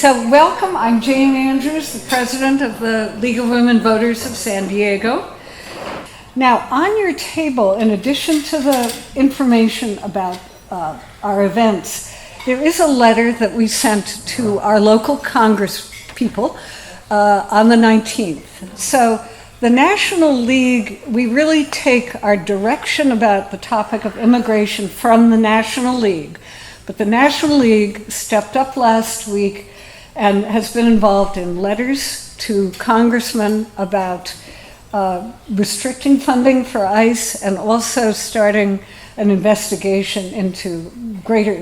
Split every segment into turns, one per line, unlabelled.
So welcome, I'm Jane Andrews, the president of the League of Women Voters of San Diego. Now, on your table, in addition to the information about our events, there is a letter that we sent to our local Congress people on the 19th. So the National League, we really take our direction about the topic of immigration from the National League. But the National League stepped up last week and has been involved in letters to congressmen about restricting funding for ICE and also starting an investigation into greater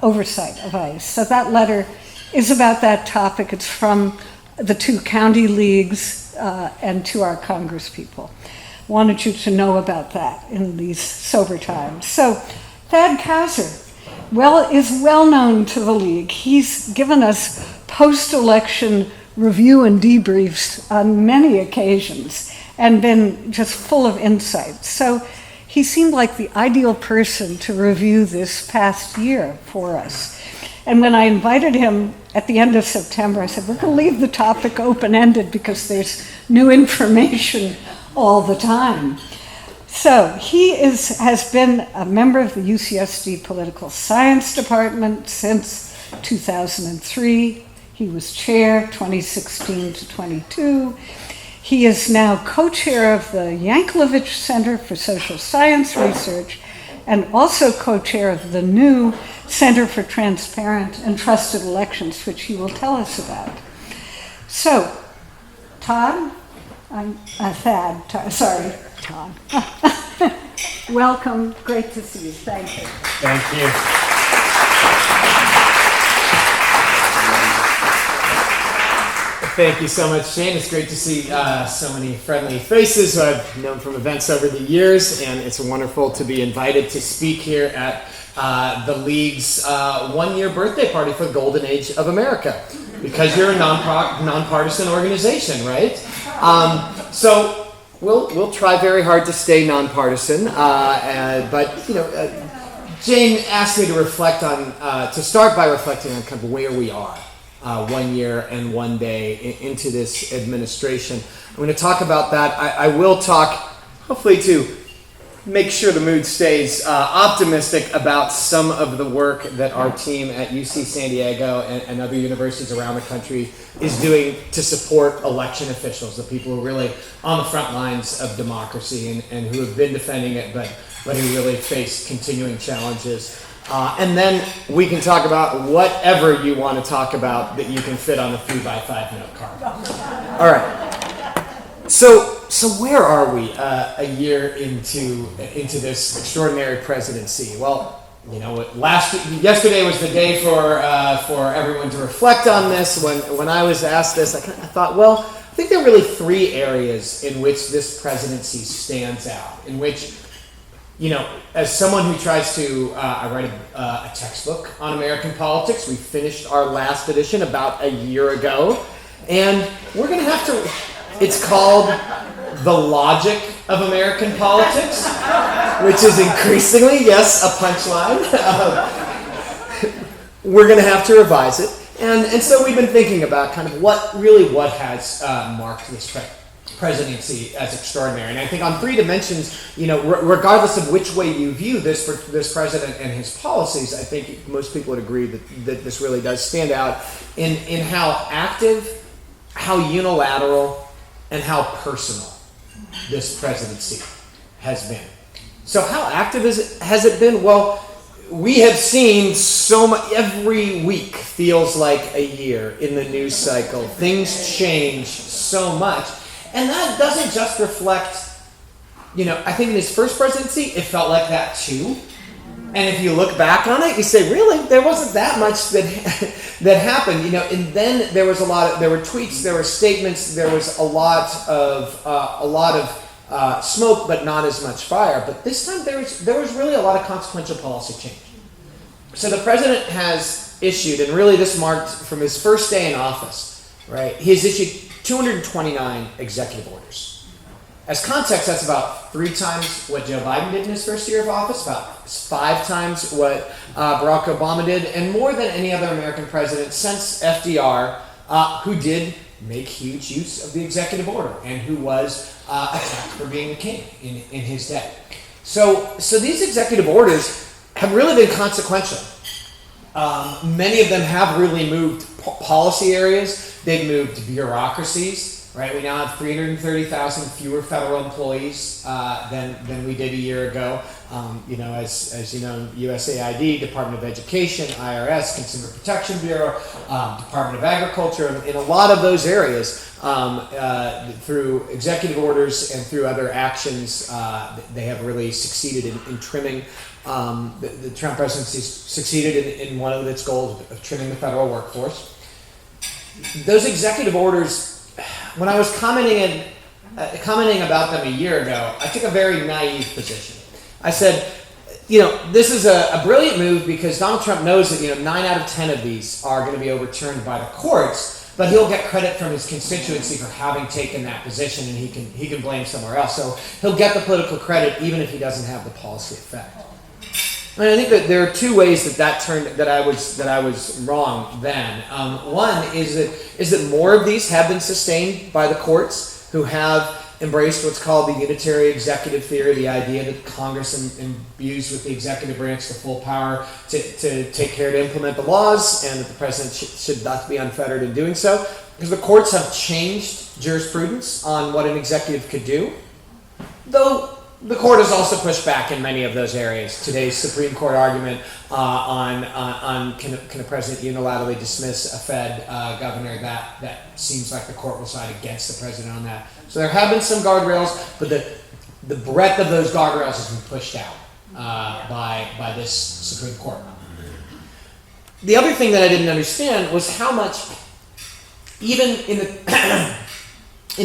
oversight of ICE. So that letter is about that topic. It's from the two county leagues and to our Congress people. Wanted you to know about that in these sober times. So Thad Kousser is well known to the League. He's given us post-election review and debriefs on many occasions and been just full of insight. So he seemed like the ideal person to review this past year for us. And when I invited him at the end of September, I said, we're going to leave the topic open-ended because there's new information all the time. So he has been a member of the UCSD Political Science Department since 2003. He was chair 2016 to 22. He is now co-chair of the Yankelovich Center for Social Science Research and also co-chair of the new Center for Transparent and Trusted Elections, which he will tell us about. So, Todd, Thad, welcome, great to see you, thank you.
Thank you. Thank you so much, Shane. It's great to see so many friendly faces who I've known from events over the years, and it's wonderful to be invited to speak here at the League's one-year birthday party for the Golden Age of America, because you're a nonpartisan organization, right? So we'll try very hard to stay nonpartisan, but Jane asked me to reflect on, to start by reflecting on kind of where we are 1 year and 1 day into this administration. I'm going to talk about that. I will talk, hopefully, to make sure the mood stays optimistic about some of the work that our team at UC San Diego and other universities around the country is doing to support election officials, the people who are really on the front lines of democracy and who have been defending it, but who really face continuing challenges. And then we can talk about whatever you want to talk about that you can fit on a 3x5 note card. All right. So where are we a year into this extraordinary presidency? Well, yesterday was the day for everyone to reflect on this. When I was asked this, I thought, well, I think there are really three areas in which this presidency stands out, in which, as someone who tries to, I write a textbook on American politics. We finished our last edition about a year ago, and we're going to have to, it's called The Logic of American Politics, which is increasingly, yes, a punchline. We're going to have to revise it. And so we've been thinking about kind of what has marked this presidency as extraordinary. And I think on three dimensions, regardless of which way you view this president and his policies, I think most people would agree that this really does stand out in how active, how unilateral, and how personal this presidency has been. So how active has it been? Well, we have seen so much. Every week feels like a year in the news cycle. Things change so much. And that doesn't just reflect, I think in his first presidency, it felt like that too. And if you look back on it, you say, really, there wasn't that much that happened, and then there were tweets, there were statements, there was a lot of smoke, but not as much fire. But this time there was really a lot of consequential policy change. So the president has issued, and really this marked from his first day in office, right? He has issued 229 executive orders. As context, that's about 3 times what Joe Biden did in his first year of office, about 5 times what Barack Obama did, and more than any other American president since FDR, who did make huge use of the executive order and who was attacked for being a king in his day. So these executive orders have really been consequential. Many of them have really moved policy areas. They've moved bureaucracies. Right, we now have 330,000 fewer federal employees than we did a year ago. As you know, USAID, Department of Education, IRS, Consumer Protection Bureau, Department of Agriculture. In a lot of those areas, through executive orders and through other actions, they have really succeeded in trimming. The Trump presidency succeeded in one of its goals of trimming the federal workforce. Those executive orders, when I was commenting about them a year ago, I took a very naive position. I said, this is a brilliant move because Donald Trump knows that 9 out of 10 of these are going to be overturned by the courts, but he'll get credit from his constituency for having taken that position, and he can blame somewhere else. So he'll get the political credit even if he doesn't have the policy effect. And I think that there are 2 ways that I was wrong then. One is that more of these have been sustained by the courts, who have embraced what's called the unitary executive theory, the idea that Congress imbues with the executive branch the full power to take care to implement the laws, and that the president should not be unfettered in doing so, because the courts have changed jurisprudence on what an executive could do, though the court has also pushed back in many of those areas. Today's Supreme Court argument on can a president unilaterally dismiss a Fed governor, that seems like the court will side against the president on that. So there have been some guardrails, but the breadth of those guardrails has been pushed out by this Supreme Court. The other thing that I didn't understand was how much, even in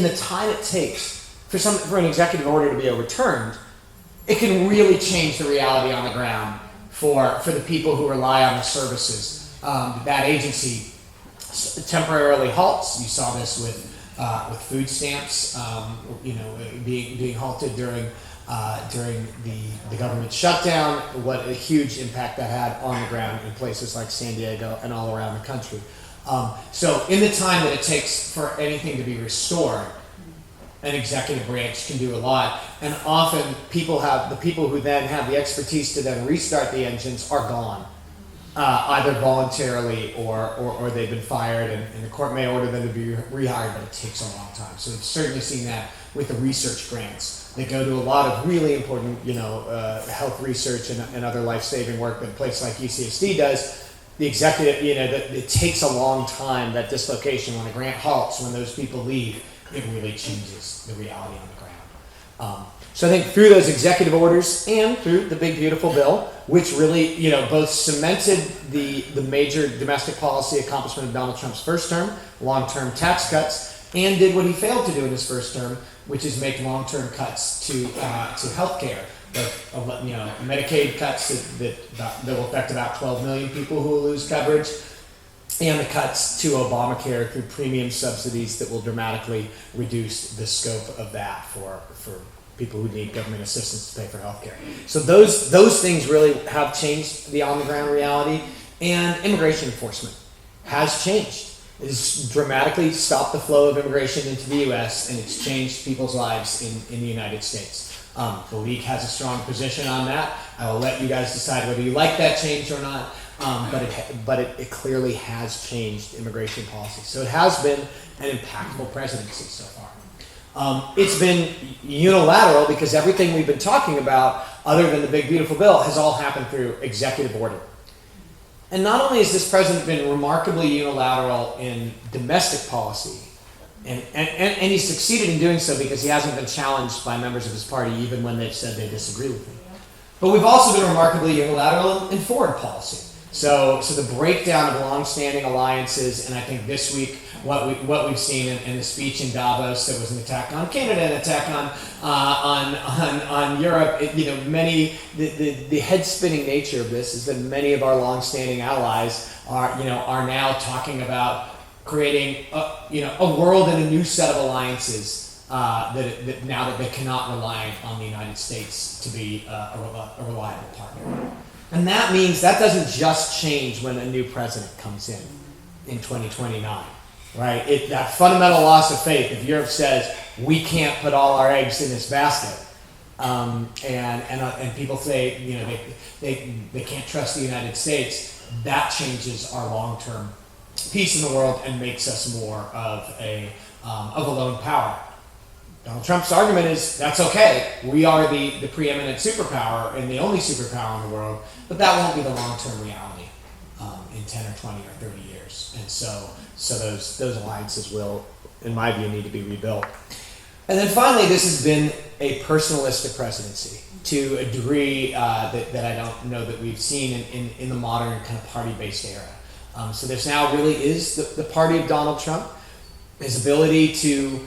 the time it takes for an executive order to be overturned, it can really change the reality on the ground for the people who rely on the services. That agency temporarily halts. You saw this with food stamps, being halted during the government shutdown. What a huge impact that had on the ground in places like San Diego and all around the country. So in the time that it takes for anything to be restored, an executive branch can do a lot, and often the people who then have the expertise to then restart the engines are gone, either voluntarily or they've been fired, and the court may order them to be rehired, but it takes a long time. So we've certainly seen that with the research grants. They go to a lot of really important, health research and other life-saving work that a place like UCSD does. The executive, it takes a long time, that dislocation, when a grant halts, when those people leave, it really changes the reality on the ground. So I think through those executive orders and through the big beautiful bill, which really both cemented the major domestic policy accomplishment of Donald Trump's first term, long-term tax cuts, and did what he failed to do in his first term, which is make long-term cuts to health care. Medicaid cuts that will affect about 12 million people who will lose coverage, and the cuts to Obamacare through premium subsidies that will dramatically reduce the scope of that for people who need government assistance to pay for healthcare. So those things really have changed the on-the-ground reality, and immigration enforcement has changed. It has dramatically stopped the flow of immigration into the U.S., and it's changed people's lives in the United States. The League has a strong position on that. I will let you guys decide whether you like that change or not. But it clearly has changed immigration policy. So it has been an impactful presidency so far. It's been unilateral because everything we've been talking about, other than the big beautiful bill, has all happened through executive order. And not only has this president been remarkably unilateral in domestic policy, and he succeeded in doing so because he hasn't been challenged by members of his party even when they've said they disagree with him. But we've also been remarkably unilateral in foreign policy. So the breakdown of long-standing alliances, and I think this week what we've seen in the speech in Davos, there was an attack on Canada, an attack on Europe. The head-spinning nature of this is that many of our long-standing allies are now talking about creating a world and a new set of alliances that now that they cannot rely on the United States to be a reliable partner. And that means that doesn't just change when a new president comes in 2029, right? That fundamental loss of faith, if Europe says, we can't put all our eggs in this basket, and people say, you know, they can't trust the United States, that changes our long-term peace in the world and makes us more of a lone power. Donald Trump's argument is that's okay. We are the preeminent superpower and the only superpower in the world, but that won't be the long-term reality in 10 or 20 or 30 years. And so those alliances will, in my view, need to be rebuilt. And then finally, this has been a personalistic presidency to a degree that I don't know that we've seen in the modern kind of party-based era. So there's now really is the party of Donald Trump, his ability to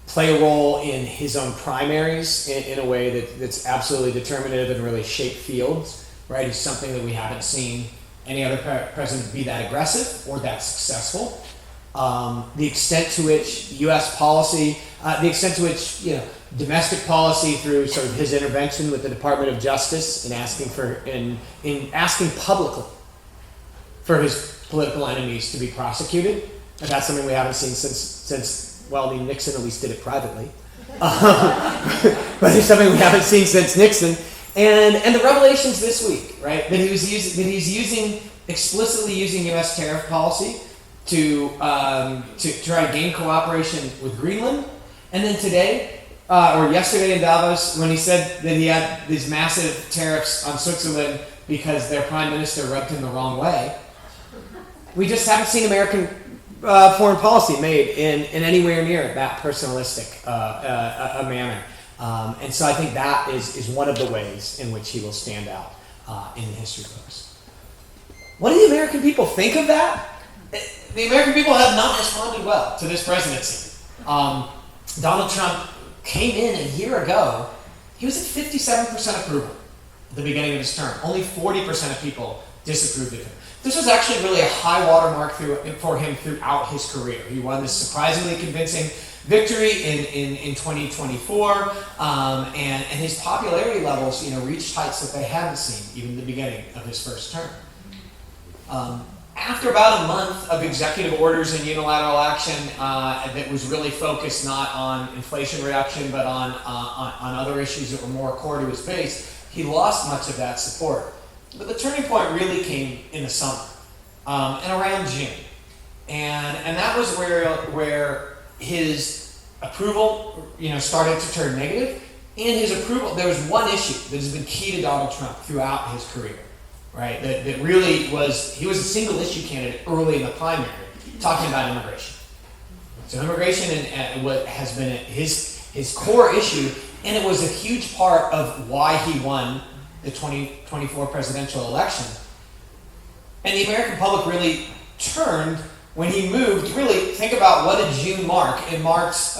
play a role in his own primaries in a way that's absolutely determinative and really shape fields, right? Is something that we haven't seen any other president be that aggressive or that successful. The extent to which U.S. policy, the extent to which, you know, domestic policy through sort of his intervention with the Department of Justice in asking publicly for his political enemies to be prosecuted. And that's something we haven't seen since well, I mean, Nixon at least did it privately. But it's something we haven't seen since Nixon. And the revelations this week, right? That he's explicitly using U.S. tariff policy to try to gain cooperation with Greenland. And then today, or yesterday in Davos, when he said that he had these massive tariffs on Switzerland because their prime minister rubbed him the wrong way. We just haven't seen American foreign policy made in anywhere near that personalistic a manner. And so I think that is one of the ways in which he will stand out in the history books. What do the American people think of that? The American people have not responded well to this presidency. Donald Trump came in a year ago. He was at 57% approval at the beginning of his term. Only 40% of people disapproved of him. This was actually really a high watermark for him throughout his career. He won this surprisingly convincing victory in 2024, and his popularity levels, you know, reached heights that they hadn't seen even in the beginning of his first term. After about a month of executive orders and unilateral action that was really focused not on inflation reduction but on other issues that were more core to his base, he lost much of that support. But the turning point really came in the summer and around June, and that was where his approval, you know, started to turn negative. In his approval, there was one issue that has been key to Donald Trump throughout his career, right? That really was, he was a single issue candidate early in the primary, talking about immigration. So immigration and what has been his core issue, and it was a huge part of why he won the 2024 presidential election. And the American public really turned when he moved. Really think about what did June mark. It marked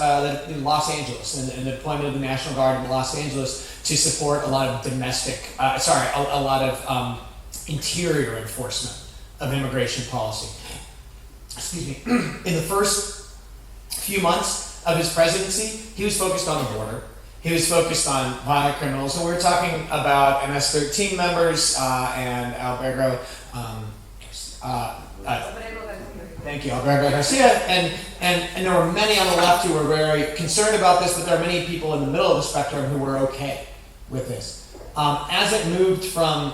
in Los Angeles and the deployment of the National Guard in Los Angeles to support a lot of a lot of interior enforcement of immigration policy. Excuse me. In the first few months of his presidency, he was focused on the border. He was focused on violent criminals, and we were talking about MS-13 members and Alberto. Thank you, Alberto Garcia, and there were many on the left who were very concerned about this, but there are many people in the middle of the spectrum who were okay with this. As it moved from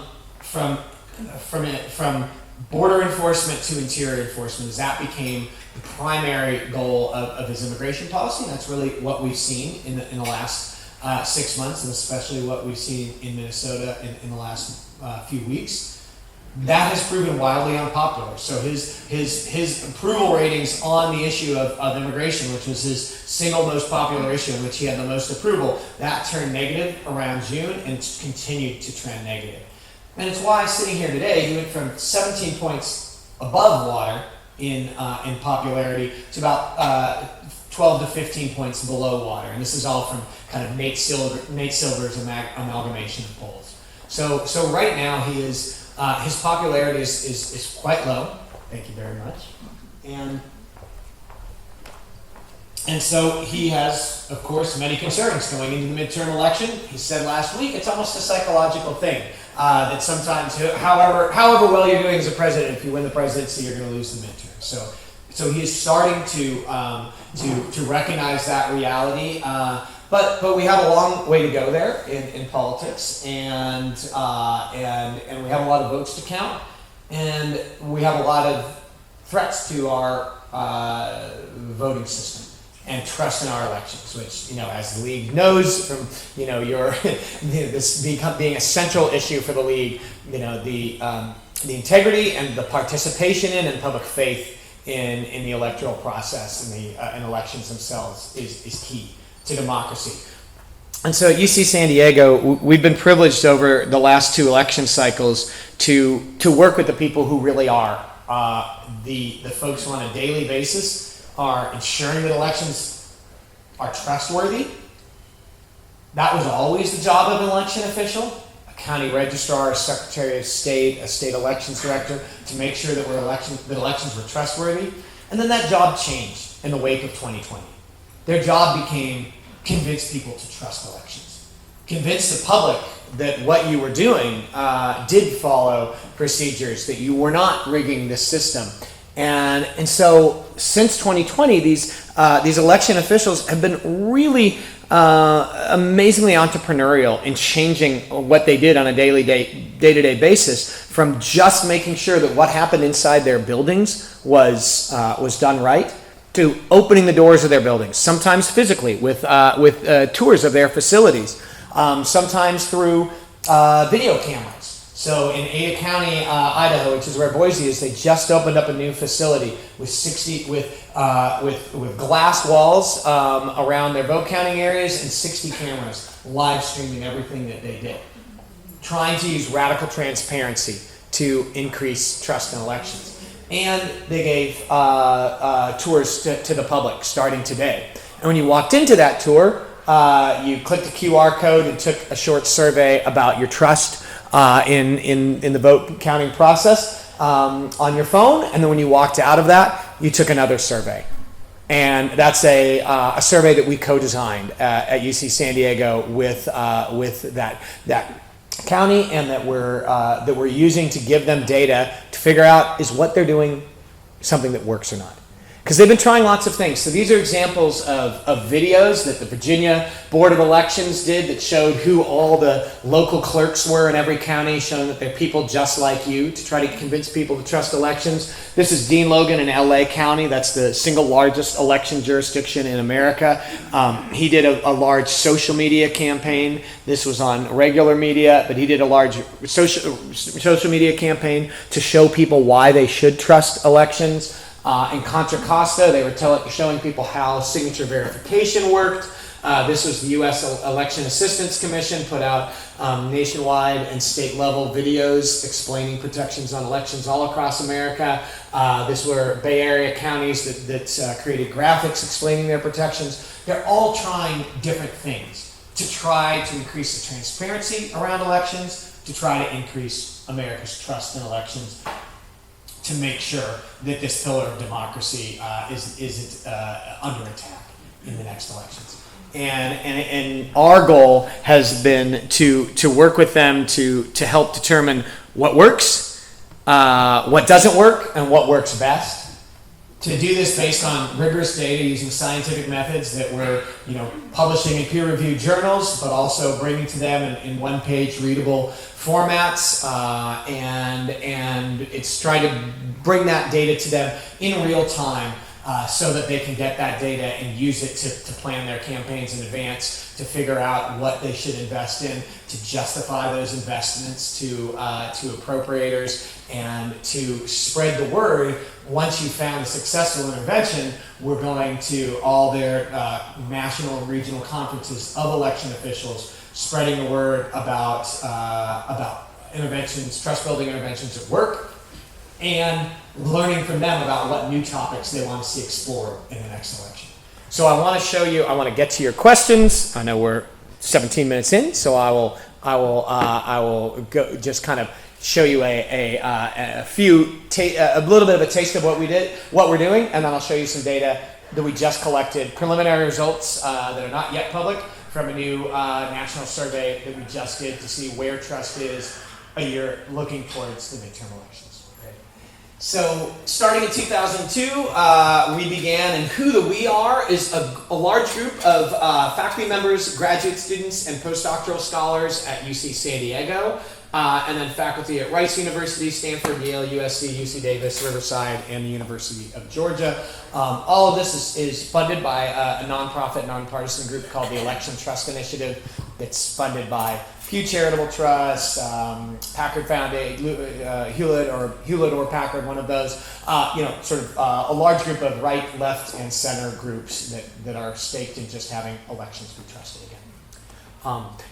border enforcement to interior enforcement, as that became the primary goal of his immigration policy, and that's really what we've seen in the last 6 months, and especially what we've seen in Minnesota in the last few weeks. That has proven wildly unpopular. So his approval ratings on the issue of immigration, which was his single most popular issue in which he had the most approval, that turned negative around June and continued to trend negative. And it's why sitting here today, he went from 17 points above water in popularity to about 12 to 15 points below water. And this is all from kind of Nate Silver's amalgamation of polls. So right now he is, his popularity is quite low. Thank you very much. And And so he has, of course, many concerns going into the midterm election. He said last week it's almost a psychological thing that sometimes, however well you're doing as a president, if you win the presidency, you're going to lose the midterm. So he is starting to recognize that reality. But we have a long way to go there in politics, and we have a lot of votes to count, and we have a lot of threats to our voting system and trust in our elections, which, as the league knows from, your this being a central issue for the league, the integrity and the participation in and public faith in the electoral process and the in elections themselves is key to democracy. And so at UC San Diego, we've been privileged over the last 2 election cycles to work with the people who really are the folks who on a daily basis are ensuring that elections are trustworthy. That was always the job of an election official, a county registrar, a secretary of state, a state elections director, to make sure that elections were trustworthy. And then that job changed in the wake of 2020. Their job became convince people to trust elections, convince the public that what you were doing did follow procedures, that you were not rigging the system. And so since 2020, these election officials have been really amazingly entrepreneurial in changing what they did on a day-to-day basis, from just making sure that what happened inside their buildings was done right, to opening the doors of their buildings, sometimes physically with tours of their facilities, sometimes through video cameras. So in Ada County, Idaho, which is where Boise is, they just opened up a new facility with glass walls around their vote counting areas and 60 cameras live streaming everything that they did, trying to use radical transparency to increase trust in elections. And they gave tours to the public starting today. And when you walked into that tour, you clicked a QR code and took a short survey about your trust in the vote counting process on your phone. And then when you walked out of that, you took another survey. And that's a survey that we co-designed at UC San Diego with that county, and that we're using to give them data to figure out, is what they're doing something that works or not. Because they've been trying lots of things. So these are examples of videos that the Virginia Board of Elections did that showed who all the local clerks were in every county, showing that they're people just like you, to try to convince people to trust elections. This is Dean Logan in LA County. That's the single largest election jurisdiction in America. He did a large social media campaign. This was on regular media, but he did a large social media campaign to show people why they should trust elections. In Contra Costa, they were showing people how signature verification worked. This was the U.S. Election Assistance Commission, put out nationwide and state level videos explaining protections on elections all across America. This were Bay Area counties that created graphics explaining their protections. They're all trying different things to try to increase the transparency around elections, to try to increase America's trust in elections, to make sure that this pillar of democracy isn't under attack in the next elections. And our goal has been to work with them to help determine what works, what doesn't work, and what works best. To do this based on rigorous data using scientific methods that we're publishing in peer-reviewed journals, but also bringing to them in one-page readable formats, and it's trying to bring that data to them in real time so that they can get that data and use it to plan their campaigns in advance, to figure out what they should invest in, to justify those investments to appropriators, and to spread the word. Once you've found a successful intervention, we're going to all their national and regional conferences of election officials, spreading the word about interventions, trust-building interventions at work, and learning from them about what new topics they want to see explored in the next election. So I want to show you. I want to get to your questions. I know we're 17 minutes in, so I will go just kind of show you a little bit of a taste of what we're doing, and then I'll show you some data that we just collected preliminary results that are not yet public from a new national survey that we just did to see where trust is a year looking towards the midterm elections. Okay. So starting in 2002, we began, and who the we are is a large group of faculty members, graduate students, and postdoctoral scholars at UC San Diego, and then faculty at Rice University, Stanford, Yale, USC, UC Davis, Riverside, and the University of Georgia. All of this is funded by a nonprofit, nonpartisan group called the Election Trust Initiative that's funded by Pew Charitable Trust, Packard Foundation, Hewlett or Packard, one of those, sort of a large group of right, left, and center groups that are staked in just having elections be trusted again.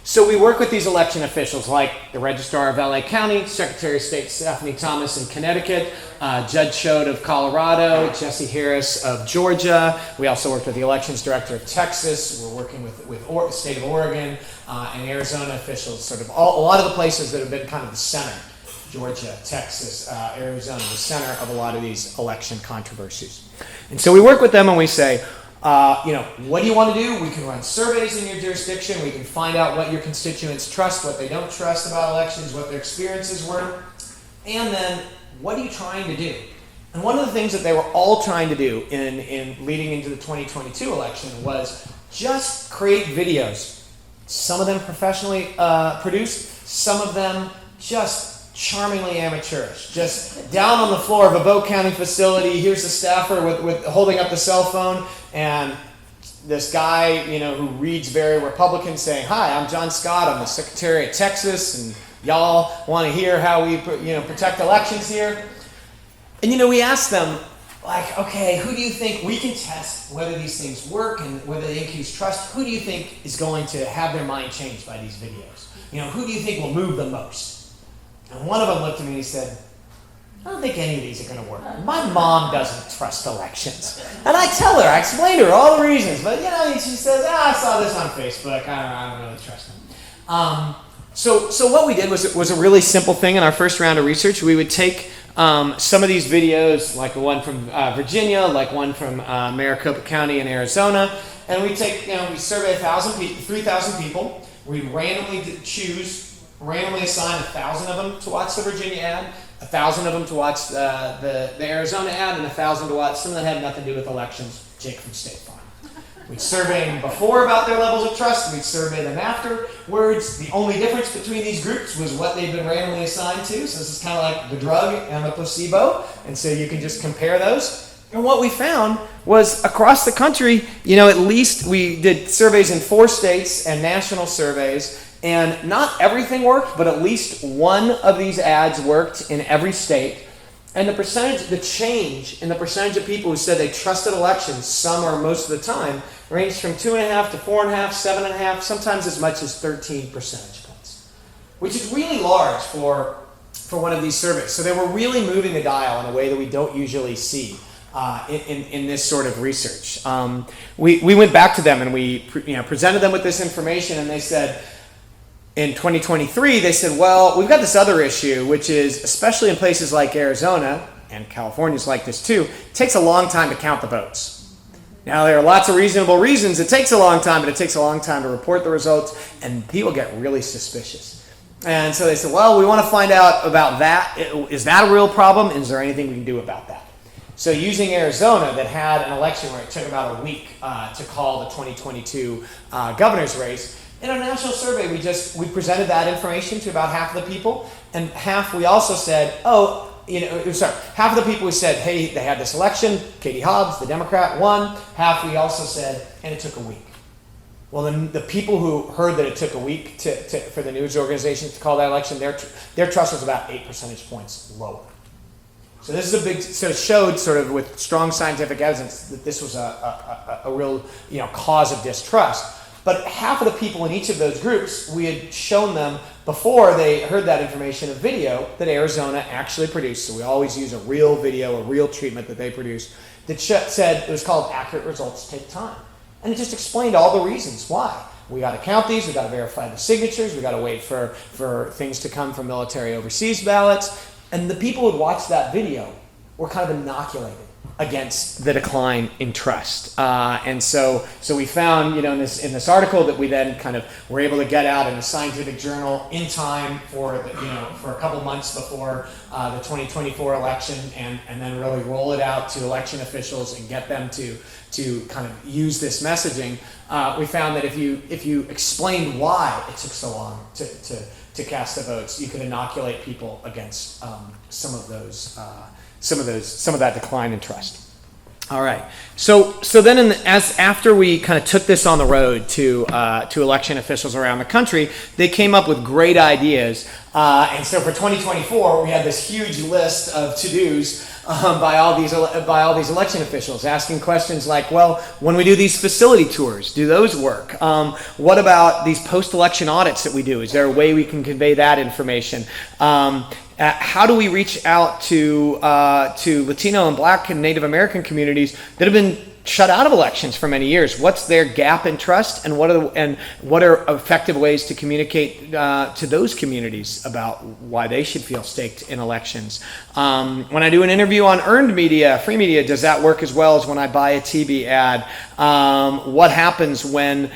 So we work with these election officials like the Registrar of LA County, Secretary of State Stephanie Thomas in Connecticut, Judge Schode of Colorado, Jesse Harris of Georgia. We also worked with the Elections Director of Texas. We're working with the state of Oregon and Arizona officials, sort of a lot of the places that have been kind of the center. Georgia, Texas, Arizona, the center of a lot of these election controversies. And so we work with them and we say, what do you want to do? We can run surveys in your jurisdiction. We can find out what your constituents trust, what they don't trust about elections, what their experiences were. And then, what are you trying to do? And one of the things that they were all trying to do in leading into the 2022 election was just create videos. Some of them professionally produced, some of them just charmingly amateurish. Just down on the floor of a Bow County facility, here's the staffer with holding up the cell phone, and this guy, who reads very Republican saying, "Hi, I'm John Scott. I'm the Secretary of Texas, and y'all want to hear how we, protect elections here?" And we asked them, like, okay, who do you think we can test whether these things work and whether they increase trust? Who do you think is going to have their mind changed by these videos? Who do you think will move the most? And one of them looked at me and he said, "I don't think any of these are going to work. My mom doesn't trust elections." And I explain to her all the reasons, but she says, "I saw this on Facebook. I don't really trust them." So what we did was a really simple thing in our first round of research. We would take some of these videos, like one from Virginia, like one from Maricopa County in Arizona, and we survey 3,000 people. We randomly assign 1,000 of them to watch the Virginia ad, 1,000 of them to watch the Arizona ad, and 1,000 to watch some that had nothing to do with elections, Jake from State Farm. We'd survey them before about their levels of trust. We'd survey them afterwards. The only difference between these groups was what they'd been randomly assigned to. So this is kind of like the drug and the placebo. And so you can just compare those. And what we found was across the country, at least we did surveys in 4 states and national surveys. And not everything worked, but at least one of these ads worked in every state. And the change in the percentage of people who said they trusted elections, some or most of the time, ranged from 2.5 to 4.5, 7.5, sometimes as much as 13 percentage points, which is really large for one of these surveys. So they were really moving the dial in a way that we don't usually see in this sort of research. We went back to them and we presented them with this information, and they said, in 2023, they said, well, we've got this other issue, which is, especially in places like Arizona, and California's like this too, it takes a long time to count the votes. Now, there are lots of reasonable reasons it takes a long time, but it takes a long time to report the results, and people get really suspicious. And so they said, well, we want to find out about that. Is that a real problem? Is there anything we can do about that? So using Arizona, that had an election where it took about a week to call the 2022 governor's race, in a national survey, we presented that information to about half of the people, and half we also said, half of the people we said, hey, they had this election, Katie Hobbs, the Democrat, won. Half we also said, and it took a week. Well, then the people who heard that it took a week for the news organizations to call that election, their trust was about 8 percentage points lower. So this is so it showed sort of with strong scientific evidence that this was a real cause of distrust. But half of the people in each of those groups, we had shown them before they heard that information, a video that Arizona actually produced. So we always use a real video, a real treatment that they produced that said, it was called Accurate Results Take Time. And it just explained all the reasons why. We got to count these, we got to verify the signatures, we got to wait for things to come from military overseas ballots. And the people who watched that video were kind of inoculated against the decline in trust. And so we found, in this article that we then kind of were able to get out in a scientific journal in time for for a couple months before the 2024 election, and then really roll it out to election officials and get them to kind of use this messaging. We found that if you explained why it took so long to cast the votes, you could inoculate people against some of that decline in trust. All right. So then, after we kind of took this on the road to election officials around the country, they came up with great ideas. And so for 2024, we had this huge list of to-dos by all these election officials, asking questions like, well, when we do these facility tours, do those work? What about these post-election audits that we do? Is there a way we can convey that information? How do we reach out to Latino and Black and Native American communities that have been shut out of elections for many years? What's their gap in trust, and what are effective ways to communicate to those communities about why they should feel staked in elections? When I do an interview on earned media, free media, does that work as well as when I buy a TV ad? What happens when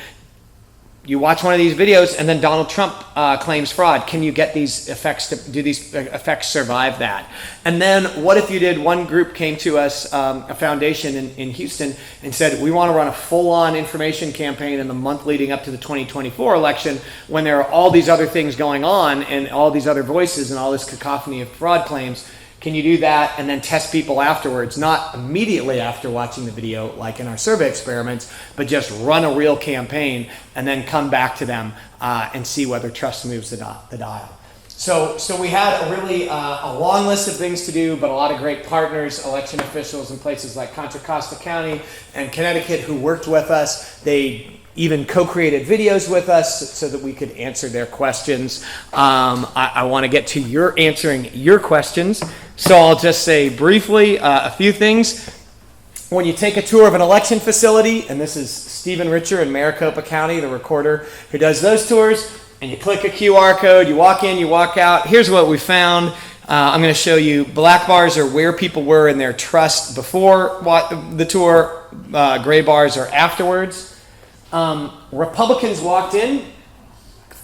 you watch one of these videos and then Donald Trump claims fraud? Can you get these effects do these effects survive that? And then what if you did, one group came to us, a foundation in Houston, and said, we want to run a full-on information campaign in the month leading up to the 2024 election when there are all these other things going on and all these other voices and all this cacophony of fraud claims. Can you do that and then test people afterwards, not immediately after watching the video like in our survey experiments, but just run a real campaign and then come back to them and see whether trust moves the dial. So we had a really a long list of things to do, but a lot of great partners, election officials in places like Contra Costa County and Connecticut who worked with us. They even co-created videos with us so that we could answer their questions. I want to get to answering your questions. So I'll just say briefly a few things. When you take a tour of an election facility, and this is Stephen Richer in Maricopa County, the recorder who does those tours, and you click a QR code, you walk in, you walk out. Here's what we found. I'm going to show you black bars are where people were in their trust before the tour, gray bars are afterwards. Republicans walked in,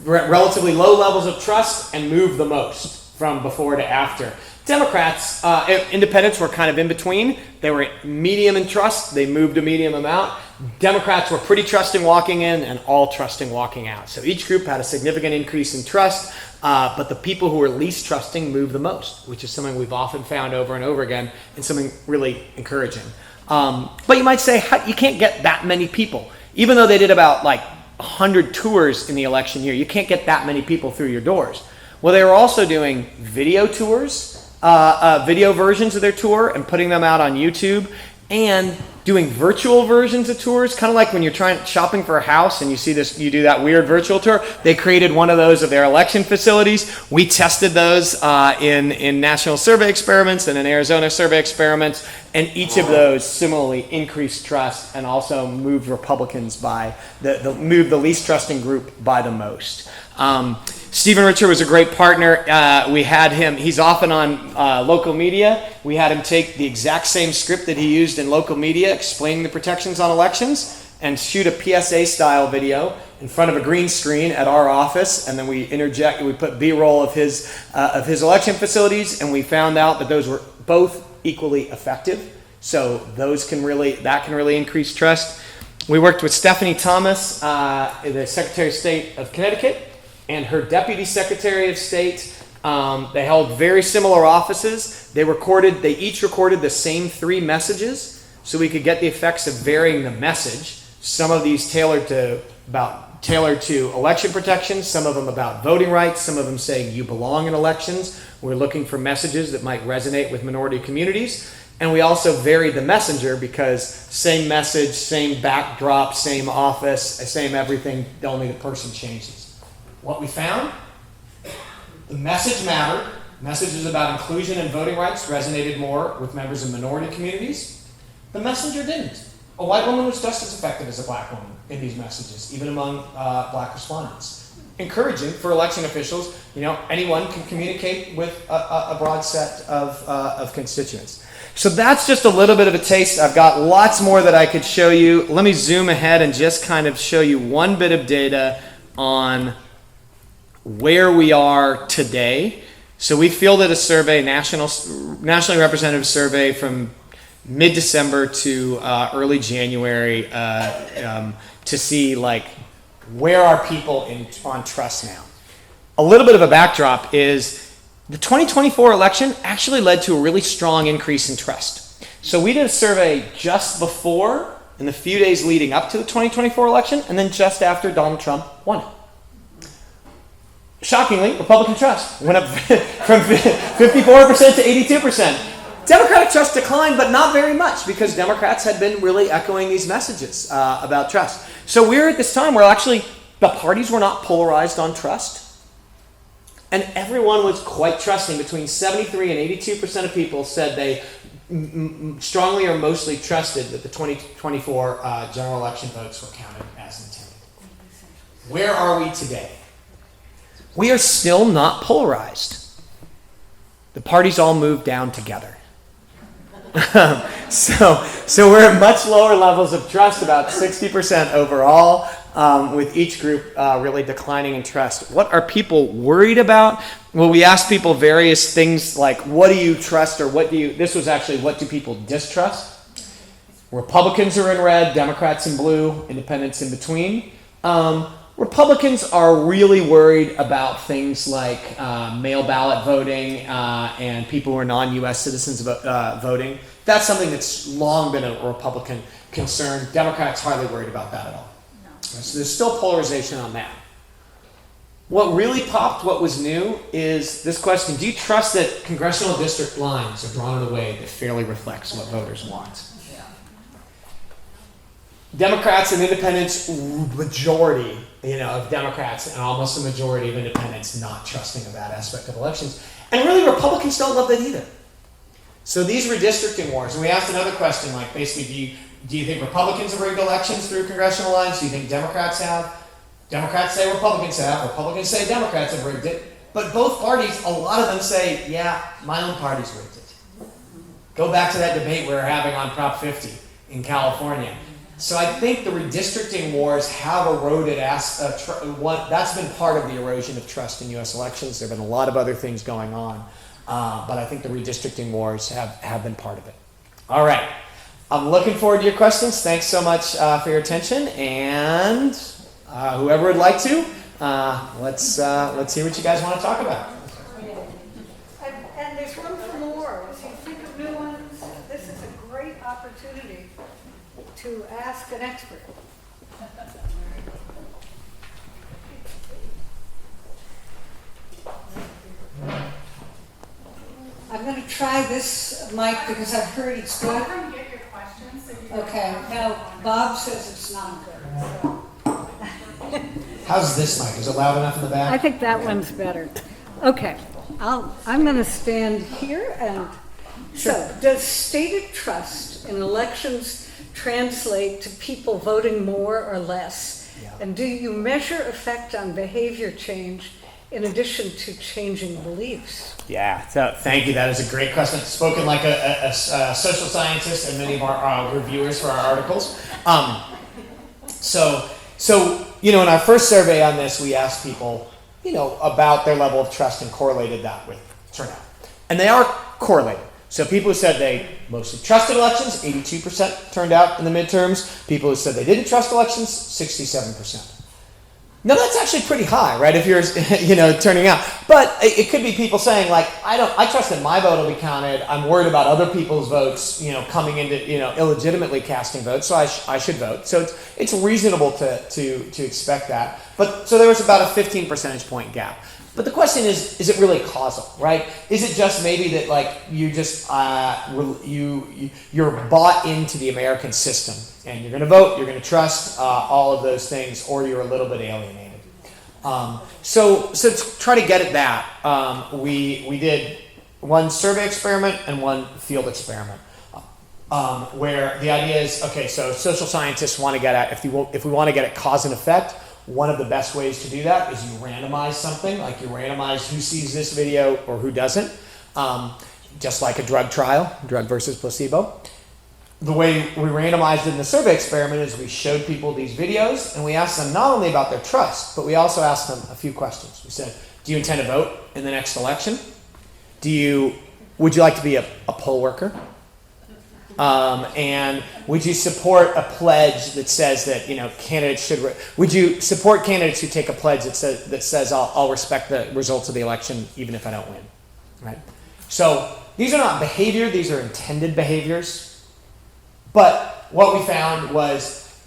relatively low levels of trust, and moved the most from before to after. Democrats, independents were kind of in between. They were medium in trust. They moved a medium amount. Democrats were pretty trusting walking in and all trusting walking out. So each group had a significant increase in trust, but the people who were least trusting moved the most, which is something we've often found over and over again and something really encouraging. But you might say, you can't get that many people. Even though they did about 100 tours in the election year, you can't get that many people through your doors. Well, they were also doing video tours, video versions of their tour and putting them out on YouTube, and doing virtual versions of tours, kind of like when you're shopping for a house and you do that weird virtual tour. They created one of those of their election facilities. We tested those in national survey experiments and in Arizona survey experiments, and each of those similarly increased trust and also moved Republicans by moved the least trusting group by the most. Stephen Richer was a great partner. We had him, he's often on local media. We had him take the exact same script that he used in local media, explaining the protections on elections, and shoot a PSA style video in front of a green screen at our office, and then we put B-roll of his election facilities, and we found out that those were both equally effective. So that can really increase trust. We worked with Stephanie Thomas, the Secretary of State of Connecticut, and her Deputy Secretary of State. They held very similar offices. They each recorded the same 3 messages, so we could get the effects of varying the message. Some of these tailored to election protection, some of them about voting rights, some of them saying you belong in elections. We're looking for messages that might resonate with minority communities. And we also varied the messenger because same message, same backdrop, same office, same everything, only the person changes. What we found, the message mattered. Messages about inclusion and voting rights resonated more with members of minority communities. The messenger didn't. A white woman was just as effective as a black woman in these messages, even among black respondents. Encouraging for election officials, anyone can communicate with a broad set of constituents.
So that's just a little bit of a taste. I've got lots more that I could show you. Let me zoom ahead and just kind of show you one bit of data on where we are today. So we fielded a survey, nationally representative survey from mid-December to early January to see like where are people on trust now. A little bit of a backdrop is the 2024 election actually led to a really strong increase in trust. So we did a survey just before, in the few days leading up to the 2024 election, and then just after Donald Trump won it. Shockingly, Republican trust went up from 54% to 82%. Democratic trust declined, but not very much, because Democrats had been really echoing these messages about trust. So we're at this time where actually the parties were not polarized on trust. And everyone was quite trusting. Between 73 and 82% of people said they strongly or mostly trusted that the 2024 general election votes were counted as intended. Where are we today? We are still not polarized. The parties all moved down together. So we're at much lower levels of trust, about 60% overall. With each group really declining in trust. What are people worried about? Well, we asked people various things like, what do you trust, or this was actually, what do people distrust? Republicans are in red, Democrats in blue, independents in between. Republicans are really worried about things like mail ballot voting and people who are non-U.S. citizens voting. That's something that's long been a Republican concern. Democrats hardly worried about that at all. So there's still polarization on that. What really popped, what was new, is this question: do you trust that congressional district lines are drawn in a way that fairly reflects what voters want? Yeah. Democrats and independents, majority, of Democrats and almost a majority of independents not trusting of that aspect of elections. And really, Republicans don't love that either. So these redistricting wars, and we asked another question, like basically, do you think Republicans have rigged elections through congressional lines? Do you think Democrats have? Democrats say Republicans have. Republicans say Democrats have rigged it. But both parties, a lot of them say, yeah, my own party's rigged it. Go back to that debate we were having on Prop 50 in California. So I think the redistricting wars have eroded, that's been part of the erosion of trust in U.S. elections. There have been a lot of other things going on. But I think the redistricting wars have been part of it. All right. I'm looking forward to your questions. Thanks so much for your attention, and whoever would like to, let's hear what you guys want to talk about.
And there's room for more. As you think of new ones, this is a great opportunity to ask an expert. I'm going to try this mic because I've heard it's good. Okay, now Bob says it's not good.
How's this mic? Is it loud enough in the back?
I think that one's better. Okay, I'm going to stand here and so, does stated trust in elections translate to people voting more or less? Yeah. And do you measure effect on behavior change in addition to changing beliefs?
Yeah, so thank you. That is a great question. Spoken like a social scientist and many of our reviewers for our articles. So in our first survey on this, we asked people, about their level of trust and correlated that with turnout. And they are correlated. So people who said they mostly trusted elections, 82% turned out in the midterms. People who said they didn't trust elections, 67%. Now that's actually pretty high, right? If you're, turning out. But it could be people saying like, I trust that my vote will be counted. I'm worried about other people's votes, coming into, illegitimately casting votes. So I should vote. So it's reasonable to expect that. But so there was about a 15 percentage point gap. But the question is it really causal, right? Is it just maybe that like you just you're bought into the American system and you're going to vote, you're going to trust all of those things, or you're a little bit alienated. So to try to get at that, we did one survey experiment and one field experiment, where the idea is, okay, so social scientists want to get at if we want to get at cause and effect. One of the best ways to do that is you randomize something, like you randomize who sees this video or who doesn't.
just like a drug trial, drug versus placebo. The way we randomized it in the survey experiment is we showed people these videos and we asked them not only about their trust, but we also asked them a few questions. We said, do you intend to vote in the next election? Would you like to be a poll worker? And would you support a pledge that says that candidates should? Would you support candidates who take a pledge that says I'll respect the results of the election even if I don't win? Right. So these are not behavior; these are intended behaviors. But what we found was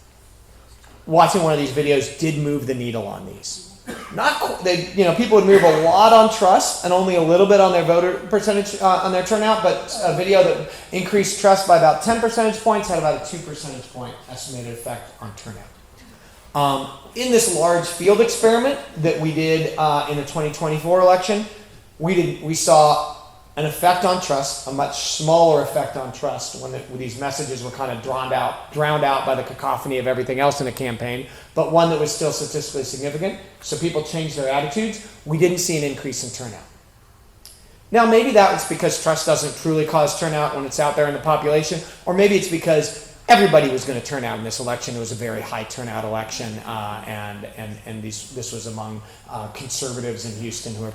watching one of these videos did move the needle on these. People would move a lot on trust and only a little bit on their voter percentage on their turnout. But a video that increased trust by about 10 percentage points had about a 2 percentage point estimated effect on turnout. In this large field experiment that we did in the 2024 election, we saw an effect on trust, a much smaller effect on trust when these messages were kind of drowned out by the cacophony of everything else in the campaign, but one that was still statistically significant. So people changed their attitudes. We didn't see an increase in turnout. Now, maybe that was because trust doesn't truly cause turnout when it's out there in the population, or maybe it's because everybody was going to turn out in this election. It was a very high turnout election, and this was among conservatives in Houston, who are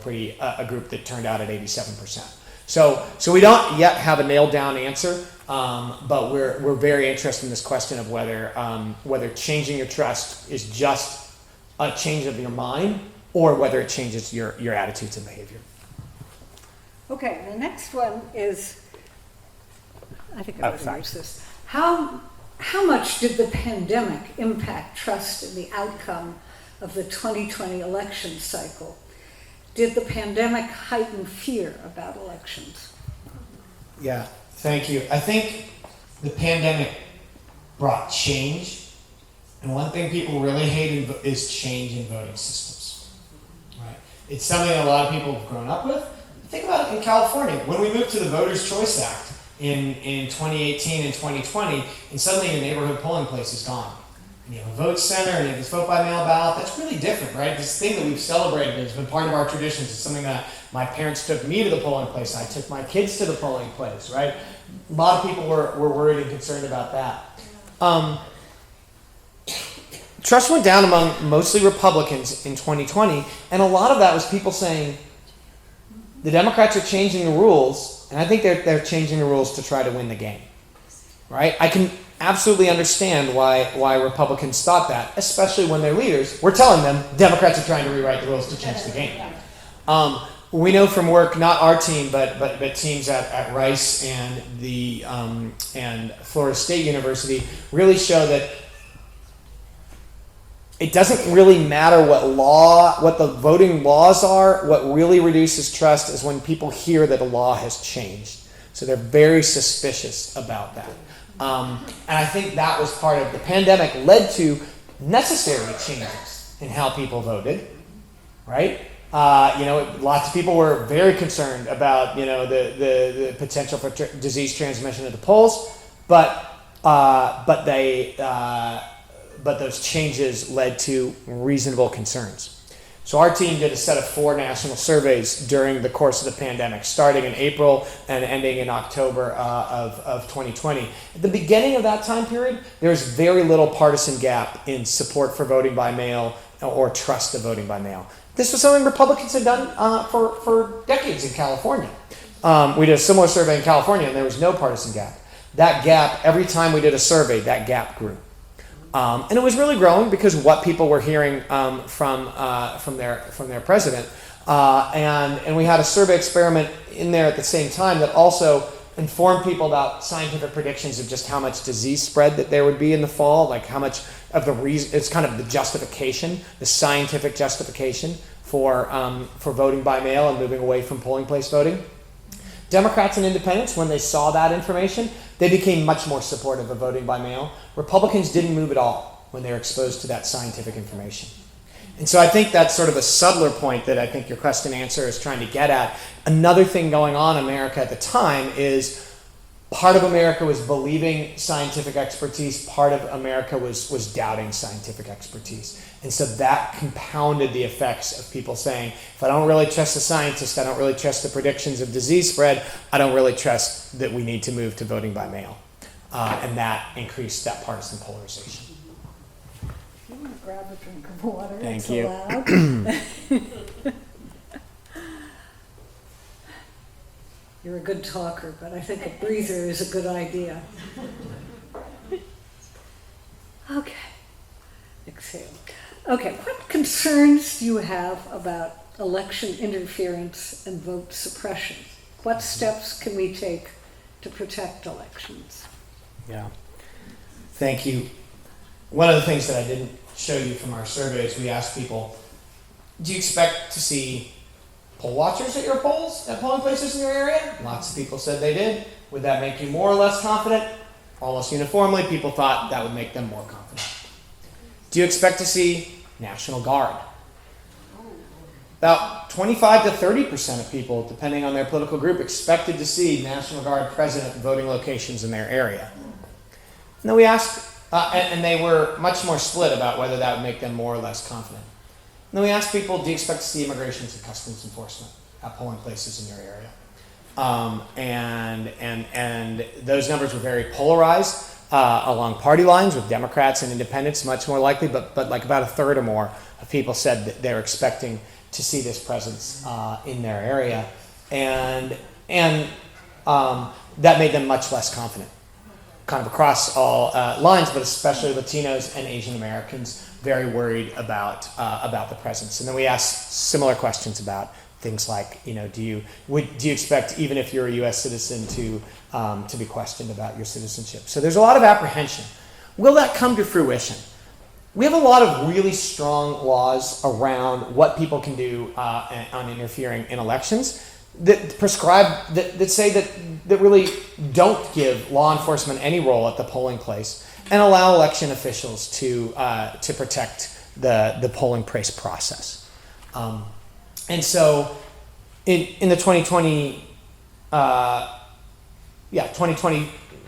a group that turned out at 87%. So we don't yet have a nailed down answer, but we're very interested in this question of whether changing your trust is just a change of your mind or whether it changes your attitudes and behavior.
Okay, the next one is, I think I'm going to use this. How much did the pandemic impact trust in the outcome of the 2020 election cycle? Did the pandemic heighten fear about elections?
Yeah, thank you. I think the pandemic brought change, and one thing people really hate is change in voting systems. Right? It's something that a lot of people have grown up with. Think about it in California. When we moved to the Voters' Choice Act in 2018 and 2020, and suddenly your neighborhood polling place is gone. And you have a vote center and you have this vote by mail ballot. That's really different, right? This thing that we've celebrated has been part of our traditions. It's something that my parents took me to the polling place. I took my kids to the polling place, right? A lot of people were worried and concerned about that. Trust went down among mostly Republicans in 2020, and a lot of that was people saying, the Democrats are changing the rules, and I think they're changing the rules to try to win the game, right? I can absolutely understand why Republicans thought that, especially when their leaders were telling them Democrats are trying to rewrite the rules to change the game. We know from work, not our team, but teams at Rice and and Florida State University really show that it doesn't really matter what the voting laws are. What really reduces trust is when people hear that a law has changed. So they're very suspicious about that. And I think that was part of the pandemic led to necessary changes in how people voted, right? Lots of people were very concerned about, the potential for disease transmission at the polls, but those changes led to reasonable concerns. So our team did a set of 4 national surveys during the course of the pandemic, starting in April and ending in October of 2020. At the beginning of that time period, there was very little partisan gap in support for voting by mail or trust of voting by mail. This was something Republicans had done for decades in California. We did a similar survey in California, and there was no partisan gap. That gap, every time we did a survey, that gap grew. And it was really growing because of what people were hearing from their president. And we had a survey experiment in there at the same time that also informed people about scientific predictions of just how much disease spread that there would be in the fall, like how much of the reason, it's kind of the justification, the scientific justification for voting by mail and moving away from polling place voting. Democrats and independents, when they saw that information, they became much more supportive of voting by mail. Republicans didn't move at all when they were exposed to that scientific information. And so I think that's sort of a subtler point that I think your question and answer is trying to get at. Another thing going on in America at the time is part of America was believing scientific expertise, part of America was doubting scientific expertise. And so that compounded the effects of people saying, if I don't really trust the scientists, I don't really trust the predictions of disease spread, I don't really trust that we need to move to voting by mail. And that increased that partisan polarization.
You want to grab a drink of water?
Thank
It's
you.
allowed. You're a good talker, but I think a breather is a good idea. Okay. Exhale. Okay, what concerns do you have about election interference and vote suppression? What steps can we take to protect elections?
Yeah. Thank you. One of the things that I didn't show you from our surveys, we asked people, do you expect to see poll watchers at your polls, at polling places in your area? Lots of people said they did. Would that make you more or less confident? Almost uniformly, people thought that would make them more confident. Do you expect to see National Guard? About 25 to 30% of people, depending on their political group, expected to see National Guard present at voting locations in their area. And then we asked, and they were much more split about whether that would make them more or less confident. And then we asked people, do you expect to see Immigration and Customs Enforcement at polling places in your area? And those numbers were very polarized along party lines, with Democrats and independents much more likely, but like about a third or more of people said that they're expecting to see this presence in their area, and that made them much less confident, kind of across all lines, but especially Latinos and Asian Americans, very worried about the presence. And then we asked similar questions about things like, do you expect, even if you're a U.S. citizen, to be questioned about your citizenship? So there's a lot of apprehension. Will that come to fruition? We have a lot of really strong laws around what people can do on interfering in elections that prescribe, that say that really don't give law enforcement any role at the polling place and allow election officials to protect the polling place process. And so in the 2020,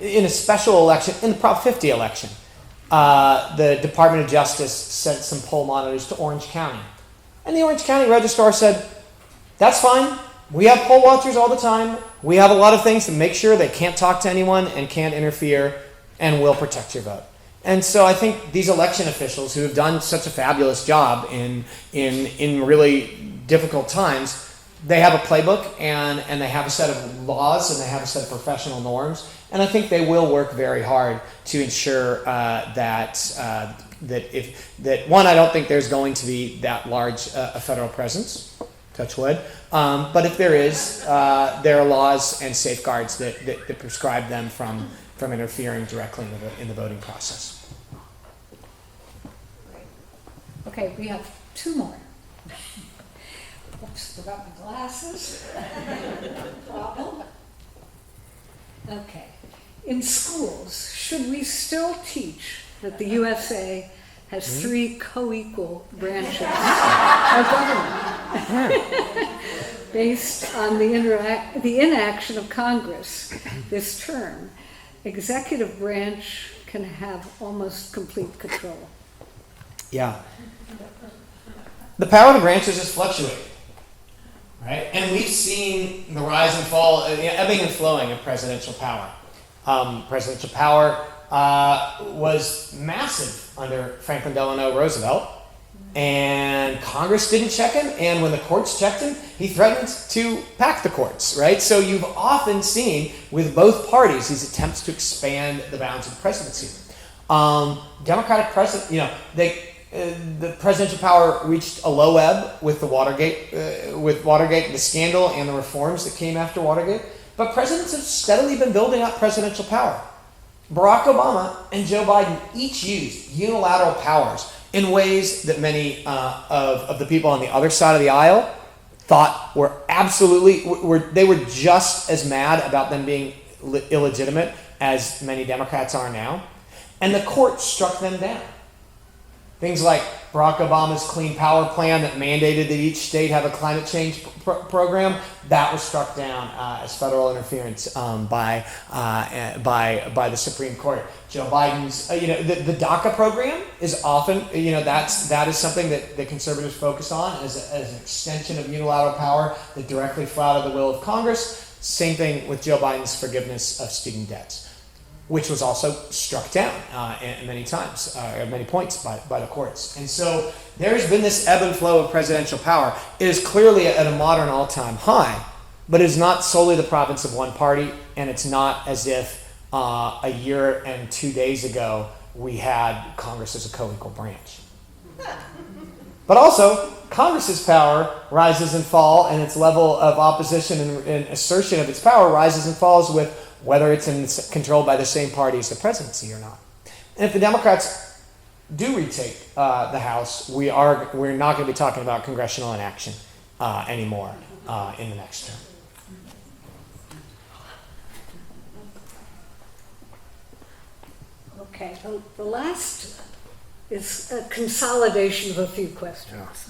in a special election, in the Prop 50 election, the Department of Justice sent some poll monitors to Orange County. And the Orange County registrar said, that's fine. We have poll watchers all the time. We have a lot of things to make sure they can't talk to anyone and can't interfere, and we'll protect your vote. And so I think these election officials who have done such a fabulous job in really difficult times, they have a playbook and they have a set of laws and they have a set of professional norms. And I think they will work very hard to ensure that one, I don't think there's going to be that large a federal presence, touch wood. But if there is, there are laws and safeguards that prescribe them from interfering directly in the voting process.
Okay, we have two more. Oops, forgot my glasses. Problem. Okay. In schools, should we still teach that the USA has three co-equal branches of government based on the inaction of Congress this term? Executive branch can have almost complete control.
Yeah. The power of the branches is fluctuating, right? And we've seen the rise and fall, ebbing and flowing of presidential power. Presidential power was massive under Franklin Delano Roosevelt, and Congress didn't check him, and when the courts checked him, he threatened to pack the courts, right? So you've often seen with both parties these attempts to expand the bounds of the presidency. Democratic president, the presidential power reached a low ebb with the Watergate, the scandal and the reforms that came after Watergate. But presidents have steadily been building up presidential power. Barack Obama and Joe Biden each used unilateral powers in ways that many of the people on the other side of the aisle thought were they were just as mad about them being illegitimate as many Democrats are now. And the court struck them down. Things like Barack Obama's Clean Power Plan that mandated that each state have a climate change program, that was struck down as federal interference by the Supreme Court. Joe Biden's, the DACA program is often, that is something that the conservatives focus on as an extension of unilateral power that directly flouted the will of Congress. Same thing with Joe Biden's forgiveness of student debts, which was also struck down many times, at many points by the courts. And so there's been this ebb and flow of presidential power. It is clearly at a modern all-time high, but it is not solely the province of one party, and it's not as if a year and 2 days ago we had Congress as a co-equal branch. But also, Congress's power rises and falls, and its level of opposition and assertion of its power rises and falls with whether it's controlled by the same party as the presidency or not. And if the Democrats do retake the House, we're not going to be talking about congressional inaction anymore in the next term.
Okay, the last is a consolidation of a few questions.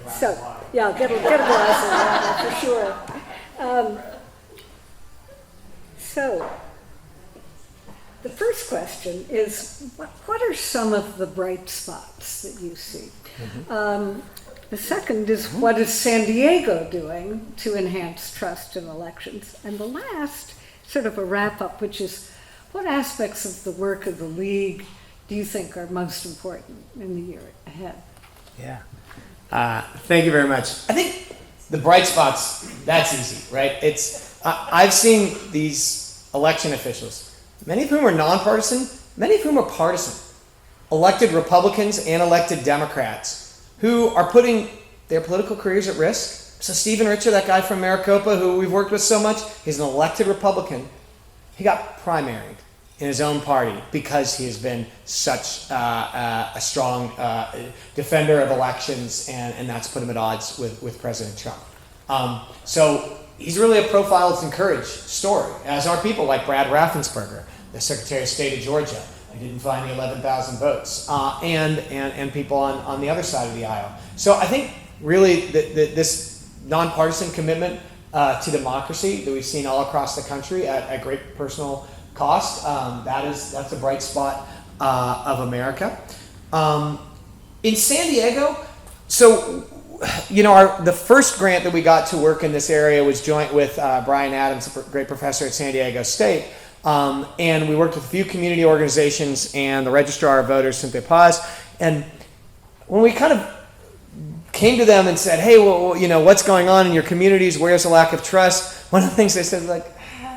So, yeah, get a glass of water for sure. So, the first question is, what are some of the bright spots that you see? The second is, what is San Diego doing to enhance trust in elections? And the last, sort of a wrap-up, which is, what aspects of the work of the League do you think are most important in the year ahead?
Yeah. Thank you very much. I think the bright spots, that's easy, right? I've seen these election officials, many of whom are nonpartisan, many of whom are partisan, elected Republicans and elected Democrats who are putting their political careers at risk. So Stephen Richer, that guy from Maricopa who we've worked with so much, he's an elected Republican. He got primaried in his own party because he has been such a strong defender of elections, and that's put him at odds with President Trump. So he's really a profile that's encouraged story, as are people like Brad Raffensperger, the Secretary of State of Georgia. I didn't find the 11,000 votes, and people on the other side of the aisle. So I think really this nonpartisan commitment to democracy that we've seen all across the country at great personal cost, that's a bright spot of America. In San Diego, so the first grant that we got to work in this area was joint with Brian Adams, a great professor at San Diego State, and we worked with a few community organizations and the registrar of voters, Cynthia Paz, and when we kind of came to them and said, hey, well, what's going on in your communities? Where's the lack of trust? One of the things they said,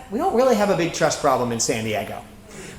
we don't really have a big trust problem in San Diego.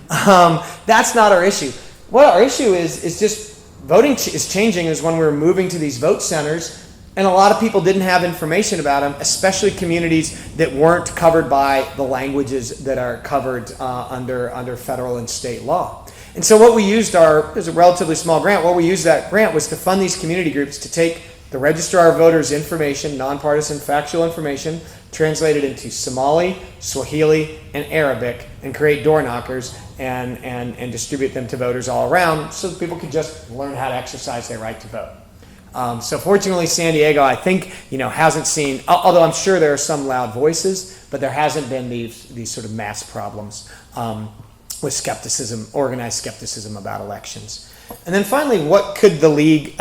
That's not our issue. What our issue is just voting is changing is when we're moving to these vote centers, and a lot of people didn't have information about them, especially communities that weren't covered by the languages that are covered under federal and state law. And so what we used it was a relatively small grant. What we used that grant was to fund these community groups to take the registrar of voters information, nonpartisan factual information, translate it into Somali, Swahili, and Arabic, and create door knockers and distribute them to voters all around so that people could just learn how to exercise their right to vote. So fortunately, San Diego, I think, hasn't seen, although I'm sure there are some loud voices, but there hasn't been these sort of mass problems with skepticism, organized skepticism about elections. And then finally, what could the League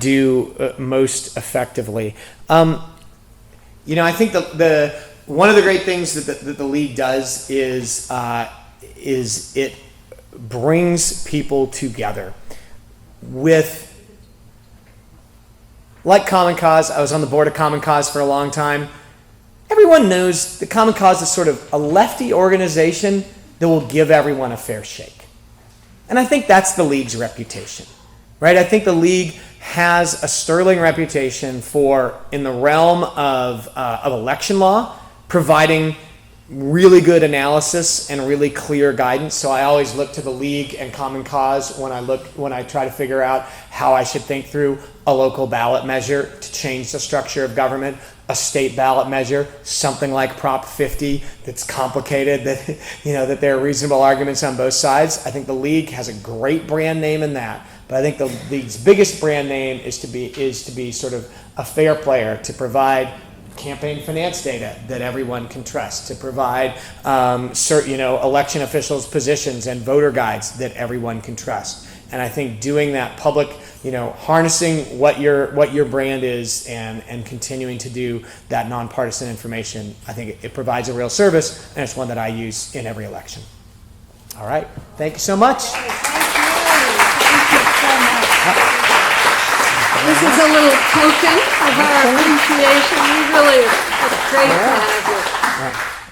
do most effectively? I think the one of the great things that the League does is it brings people together with, like Common Cause. I was on the board of Common Cause for a long time. Everyone knows that Common Cause is sort of a lefty organization that will give everyone a fair shake. And I think that's the League's reputation, right? I think the League has a sterling reputation for, in the realm of election law, providing really good analysis and really clear guidance. So I always look to the League and Common Cause when I try to figure out how I should think through a local ballot measure to change the structure of government, a state ballot measure, something like Prop 50 that's complicated, that there are reasonable arguments on both sides. I think the League has a great brand name in that.
But I think the league's biggest brand name is to be sort of a fair player, to provide campaign finance data that everyone can trust, to provide election officials' positions and voter guides that everyone can trust. And I think doing that public, harnessing what your brand is and continuing to do that nonpartisan information, I think it provides a real service, and it's one that I use in every election. All right. Thank you so much.
Thank you so much. This is a little token of our appreciation. We really, it's great to have you.